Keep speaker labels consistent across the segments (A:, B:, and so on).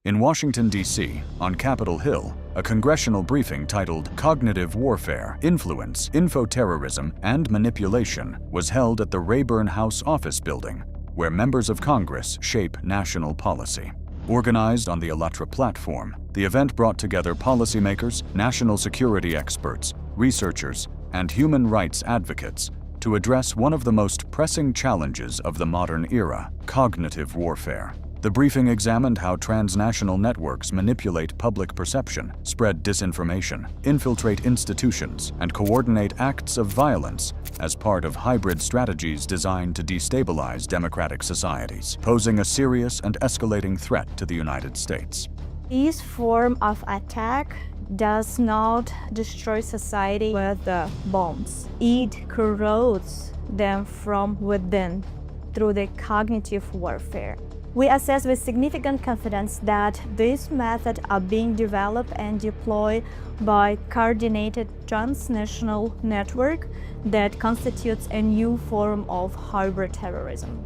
A: In Washington, D.C., on Capitol Hill, a congressional briefing titled Cognitive Warfare, Influence, Info-Terrorism, and Manipulation was held at the Rayburn House Office Building, where members of Congress shape national policy. Organized on the ALLATRA platform, the event brought together policymakers, national security experts, researchers, and human rights advocates to address one of the most pressing challenges of the modern era: cognitive warfare. The briefing examined how transnational networks manipulate public perception, spread disinformation, infiltrate institutions, and coordinate acts of violence as part of hybrid strategies designed to destabilize democratic societies, posing a serious and escalating threat to the United States.
B: This form of attack does not destroy society with bombs. It corrodes them from within through the cognitive warfare. We assess with significant confidence that these methods are being developed and deployed by coordinated transnational network that constitutes a new form of hybrid terrorism.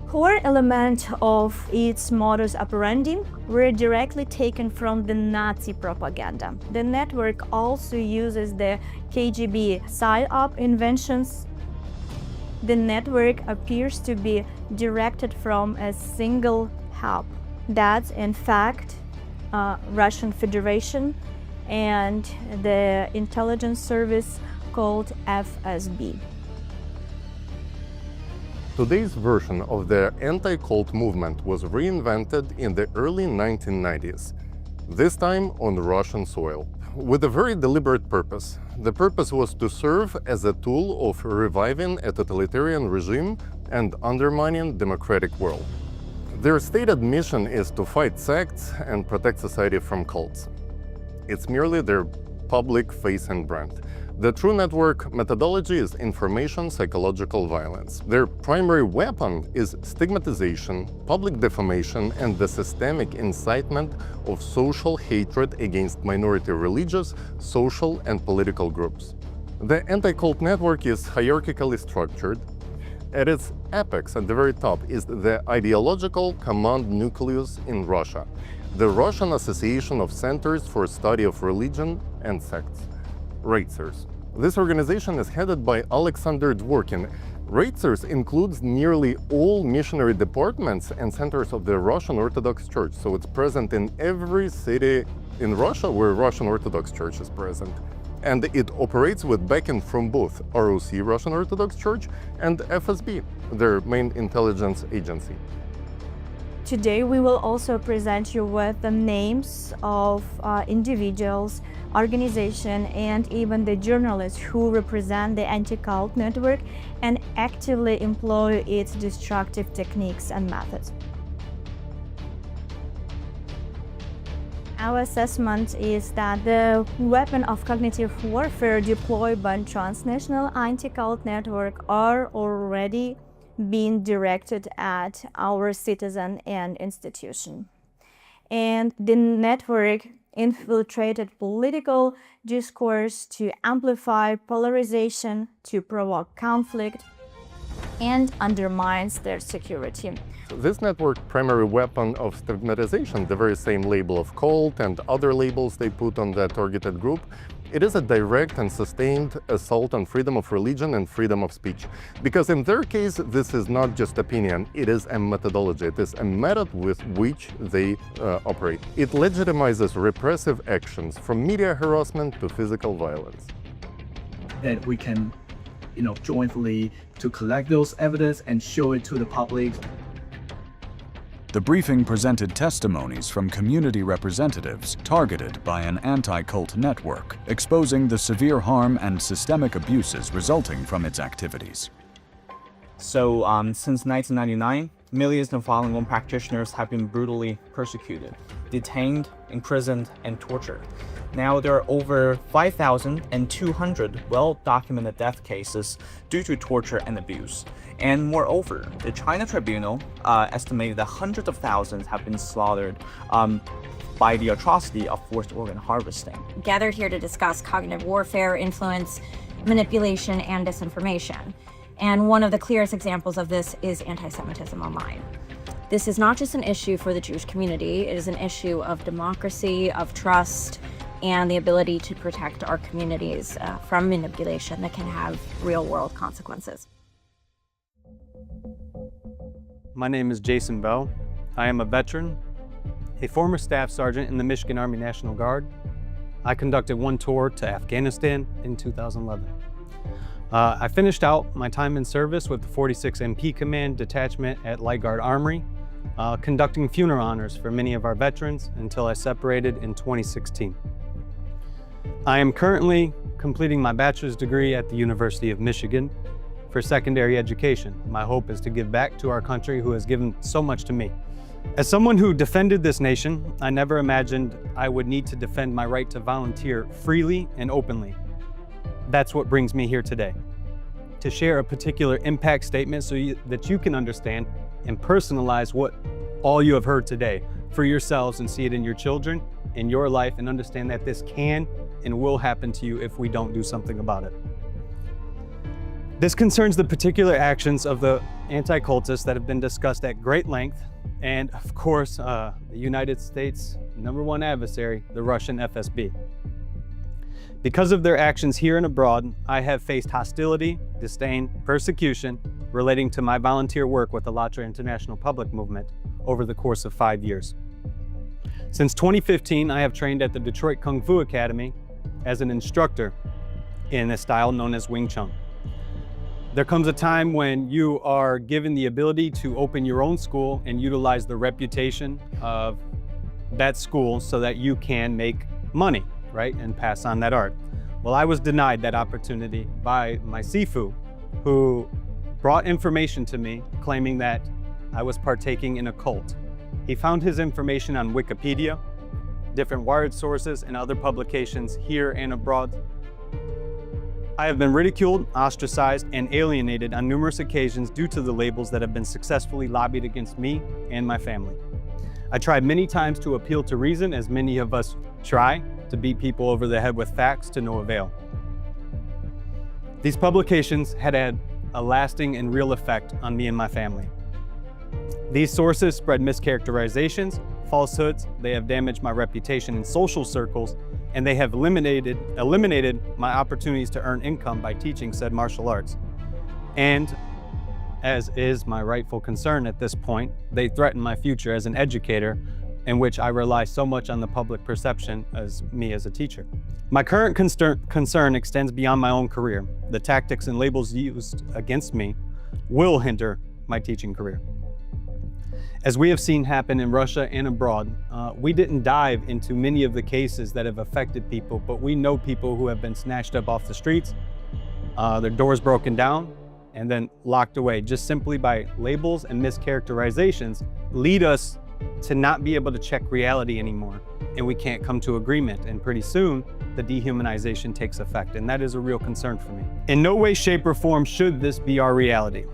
B: Core element of its modus operandi were directly taken from the Nazi propaganda. The network also uses the KGB PSYOP inventions. The network appears to be directed from a single hub. That's in fact Russian Federation and the intelligence service called FSB.
C: Today's version of the anti-cult movement was reinvented in the early 1990s, this time on Russian soil, with a very deliberate purpose. The purpose was to serve as a tool of reviving a totalitarian regime and undermining democratic world. Their stated mission is to fight sects and protect society from cults. It's merely their public face and brand. The true network methodology is information psychological violence. Their primary weapon is stigmatization, public defamation, and the systemic incitement of social hatred against minority religious, social, and political groups. The anti-cult network is hierarchically structured. At its apex, at the very top, is the ideological command nucleus in Russia, the Russian Association of Centers for Study of Religion and Sects, Reitzers. This organization is headed by Alexander Dworkin. Reitzers includes nearly all missionary departments and centers of the Russian Orthodox Church, so it's present in every city in Russia where Russian Orthodox Church is present. And it operates with backing from both ROC, Russian Orthodox Church, and FSB, their main intelligence agency.
B: Today we will also present you with the names of individuals, organizations, and even the journalists who represent the anti-cult network and actively employ its destructive techniques and methods. Our assessment is that the weapon of cognitive warfare deployed by transnational anti-cult network are already being directed at our citizen and institution. And the network infiltrated political discourse to amplify polarization, to provoke conflict, and undermines their security.
C: This network's primary weapon of stigmatization, the very same label of cult and other labels they put on the targeted group, it is a direct and sustained assault on freedom of religion and freedom of speech. Because in their case, this is not just opinion, it is a methodology, it is a method with which they operate. It legitimizes repressive actions, from media harassment to physical violence.
D: That we can, jointly to collect those evidence and show it to the public.
A: The briefing presented testimonies from community representatives targeted by an anti-cult network, exposing the severe harm and systemic abuses resulting from its activities.
E: So, since 1999, millions of Falun Gong practitioners have been brutally persecuted, detained, imprisoned, and tortured. Now there are over 5,200 well-documented death cases due to torture and abuse. And moreover, the China Tribunal estimated that hundreds of thousands have been slaughtered by the atrocity of forced organ harvesting.
F: Gathered here to discuss cognitive warfare, influence, manipulation, and disinformation. And one of the clearest examples of this is anti-Semitism online. This is not just an issue for the Jewish community, it is an issue of democracy, of trust, and the ability to protect our communities from manipulation that can have real-world consequences.
G: My name is Jason Bell. I am a veteran, a former staff sergeant in the Michigan Army National Guard. I conducted one tour to Afghanistan in 2011. I finished out my time in service with the 46 MP Command Detachment at Light Guard Armory, conducting funeral honors for many of our veterans until I separated in 2016. I am currently completing my bachelor's degree at the University of Michigan for secondary education. My hope is to give back to our country who has given so much to me. As someone who defended this nation, I never imagined I would need to defend my right to volunteer freely and openly. That's what brings me here today, to share a particular impact statement so that you can understand and personalize what all you have heard today for yourselves and see it in your children, in your life, and understand that this can and will happen to you if we don't do something about it. This concerns the particular actions of the anti-cultists that have been discussed at great length, and of course, the United States' #1 adversary, the Russian FSB. Because of their actions here and abroad, I have faced hostility, disdain, persecution relating to my volunteer work with ALLATRA International Public Movement over the course of 5 years. Since 2015, I have trained at the Detroit Kung Fu Academy as an instructor in a style known as Wing Chun. There comes a time when you are given the ability to open your own school and utilize the reputation of that school so that you can make money, right, and pass on that art. Well, I was denied that opportunity by my Sifu, who brought information to me claiming that I was partaking in a cult. He found his information on Wikipedia, different Wired sources, and other publications here and abroad. I have been ridiculed, ostracized, and alienated on numerous occasions due to the labels that have been successfully lobbied against me and my family. I tried many times to appeal to reason, as many of us try, to beat people over the head with facts to no avail. These publications had had a lasting and real effect on me and my family. These sources spread mischaracterizations, falsehoods, they have damaged my reputation in social circles, and they have eliminated my opportunities to earn income by teaching said martial arts. And, as is my rightful concern at this point, they threaten my future as an educator, in which I rely so much on the public perception as me as a teacher. My current concern extends beyond my own career. The tactics and labels used against me will hinder my teaching career. As we have seen happen in Russia and abroad, we didn't dive into many of the cases that have affected people, but we know people who have been snatched up off the streets, their doors broken down, and then locked away just simply by labels and mischaracterizations lead us to not be able to check reality anymore, and we can't come to agreement, and pretty soon the dehumanization takes effect, and that is a real concern for me. In no way, shape, or form should this be our reality.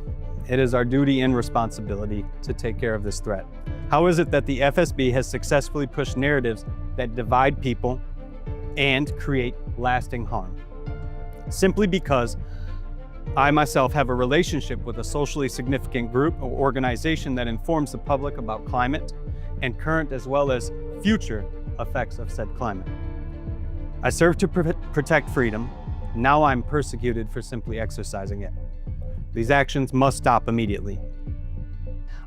G: It is our duty and responsibility to take care of this threat. How is it that the FSB has successfully pushed narratives that divide people and create lasting harm? Simply because I myself have a relationship with a socially significant group or organization that informs the public about climate and current as well as future effects of said climate. I serve to protect freedom. Now I'm persecuted for simply exercising it. These actions must stop immediately.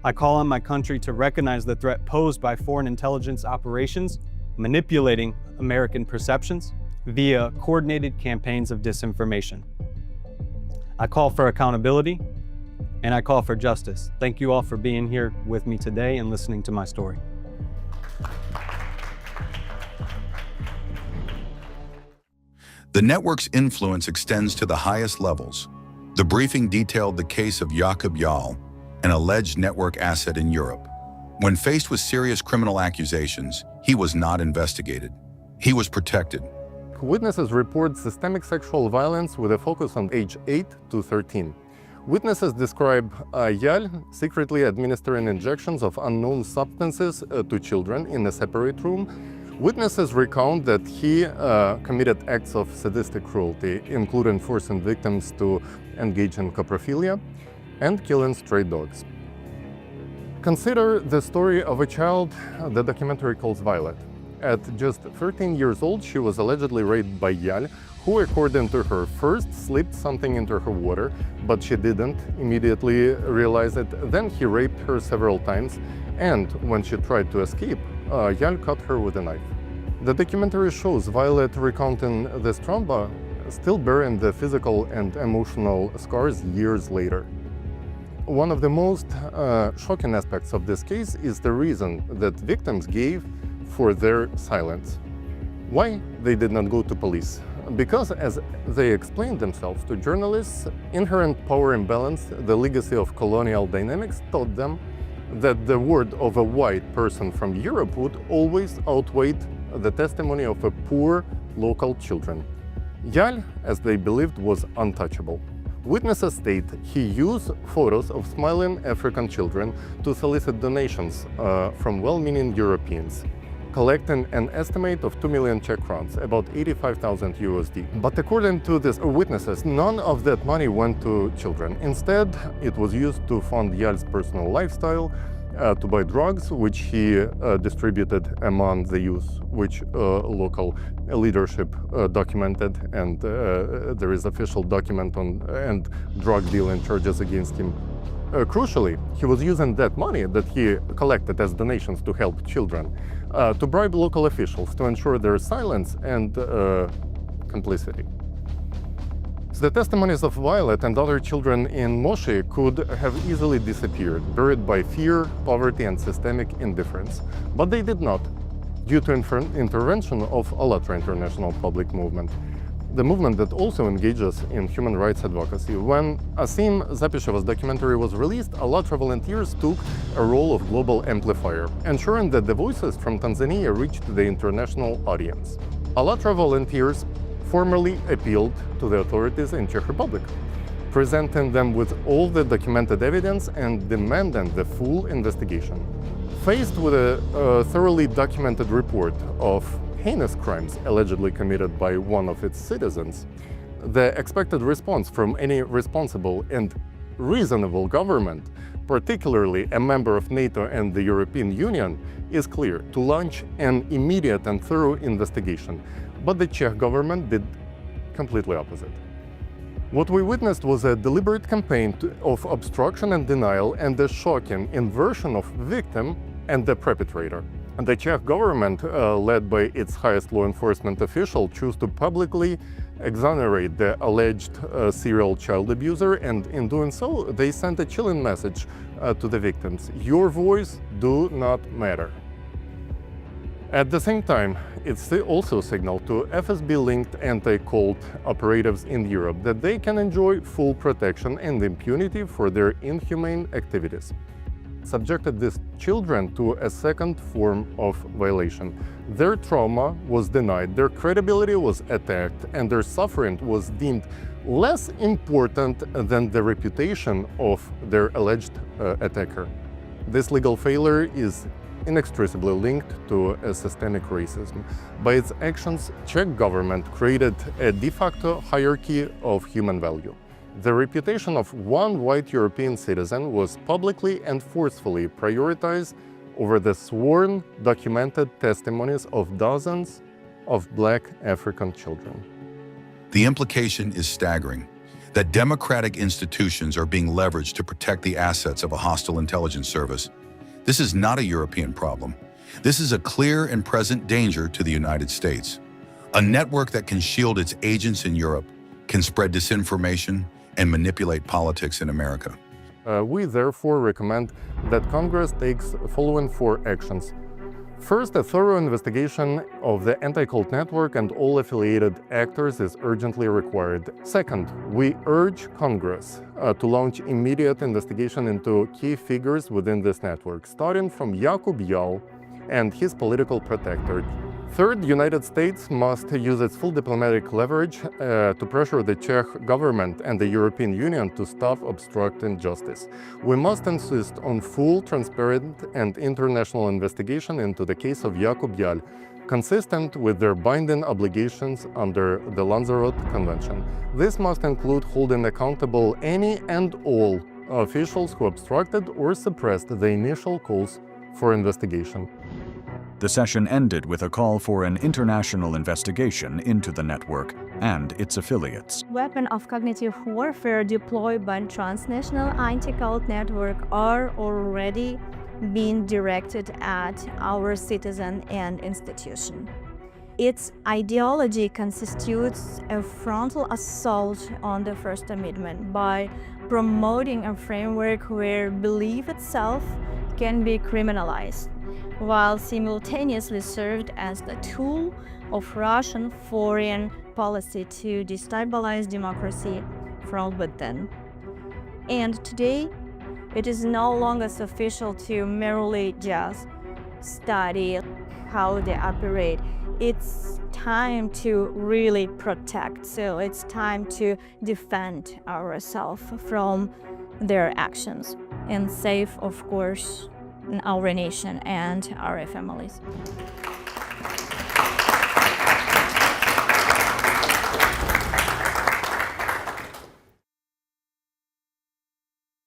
G: I call on my country to recognize the threat posed by foreign intelligence operations manipulating American perceptions via coordinated campaigns of disinformation. I call for accountability, and I call for justice. Thank you all for being here with me today and listening to my story.
H: The network's influence extends to the highest levels. The briefing detailed the case of Jakub Jal, an alleged network asset in Europe. When faced with serious criminal accusations, he was not investigated. He was protected.
C: Witnesses report systemic sexual violence with a focus on age 8 to 13. Witnesses describe Jal secretly administering injections of unknown substances to children in a separate room. Witnesses recount that he committed acts of sadistic cruelty, including forcing victims to engage in coprophilia and killing stray dogs. Consider the story of a child the documentary calls Violet. At just 13 years old, she was allegedly raped by Yal, who, according to her, first slipped something into her water, but she didn't immediately realize it. Then he raped her several times, and when she tried to escape, Yal cut her with a knife. The documentary shows Violet recounting this trauma, still bearing the physical and emotional scars years later. One of the most shocking aspects of this case is the reason that victims gave for their silence. Why they did not go to police? Because, as they explained themselves to journalists, inherent power imbalance, the legacy of colonial dynamics, taught them that the word of a white person from Europe would always outweigh the testimony of a poor local children. Yal, as they believed, was untouchable. Witnesses state he used photos of smiling African children to solicit donations from well-meaning Europeans, collecting an estimate of 2 million Czech crowns, about 85,000 USD. But according to these witnesses, none of that money went to children. Instead, it was used to fund Yal's personal lifestyle, to buy drugs, which he distributed among the youth, which local leadership documented, and there is official document on and drug dealing charges against him. Crucially, he was using that money that he collected as donations to help children to bribe local officials to ensure their silence and complicity. The testimonies of Violet and other children in Moshi could have easily disappeared, buried by fear, poverty, and systemic indifference. But they did not, due to intervention of ALLATRA International Public Movement, the movement that also engages in human rights advocacy. When Asim Zapisheva's documentary was released, ALLATRA volunteers took a role of global amplifier, ensuring that the voices from Tanzania reached the international audience. ALLATRA volunteers formally appealed to the authorities in Czech Republic, presenting them with all the documented evidence and demanding the full investigation. Faced with a thoroughly documented report of heinous crimes allegedly committed by one of its citizens, the expected response from any responsible and reasonable government, particularly a member of NATO and the European Union, is clear: to launch an immediate and thorough investigation. But the Czech government did completely opposite. What we witnessed was a deliberate campaign of obstruction and denial, and a shocking inversion of victim and the perpetrator. And the Czech government, led by its highest law enforcement official, chose to publicly exonerate the alleged serial child abuser, and in doing so, they sent a chilling message to the victims: your voice do not matter. At the same time, it also signaled to FSB-linked anti-cult operatives in Europe that they can enjoy full protection and impunity for their inhumane activities. Subjected these children to a second form of violation. Their trauma was denied, their credibility was attacked, and their suffering was deemed less important than the reputation of their alleged attacker. This legal failure is inextricably linked to a systemic racism. By its actions, Czech government created a de facto hierarchy of human value. The reputation of one white European citizen was publicly and forcefully prioritized over the sworn, documented testimonies of dozens of Black African children.
H: The implication is staggering, that democratic institutions are being leveraged to protect the assets of a hostile intelligence service. This is not a European problem. This is a clear and present danger to the United States. A network that can shield its agents in Europe can spread disinformation and manipulate politics in America.
C: We therefore recommend that Congress takes following 4 actions. First, a thorough investigation of the anti-cult network and all affiliated actors is urgently required. Second, we urge Congress to launch immediate investigation into key figures within this network, starting from Jakub Jal and his political protector. Third, the United States must use its full diplomatic leverage to pressure the Czech government and the European Union to stop obstructing justice. We must insist on full, transparent, and international investigation into the case of Jakub Jal, consistent with their binding obligations under the Lanzarote Convention. This must include holding accountable any and all officials who obstructed or suppressed the initial calls for investigation.
A: The session ended with a call for an international investigation into the network and its affiliates.
B: Weapons of cognitive warfare deployed by transnational anti-cult network are already being directed at our citizen and institution. Its ideology constitutes a frontal assault on the First Amendment by promoting a framework where belief itself can be criminalized, while simultaneously served as the tool of Russian foreign policy to destabilize democracy from within. And today, it is no longer sufficient to merely just study how they operate. It's time to really protect. So it's time to defend ourselves from their actions and save, of course, our nation and our families.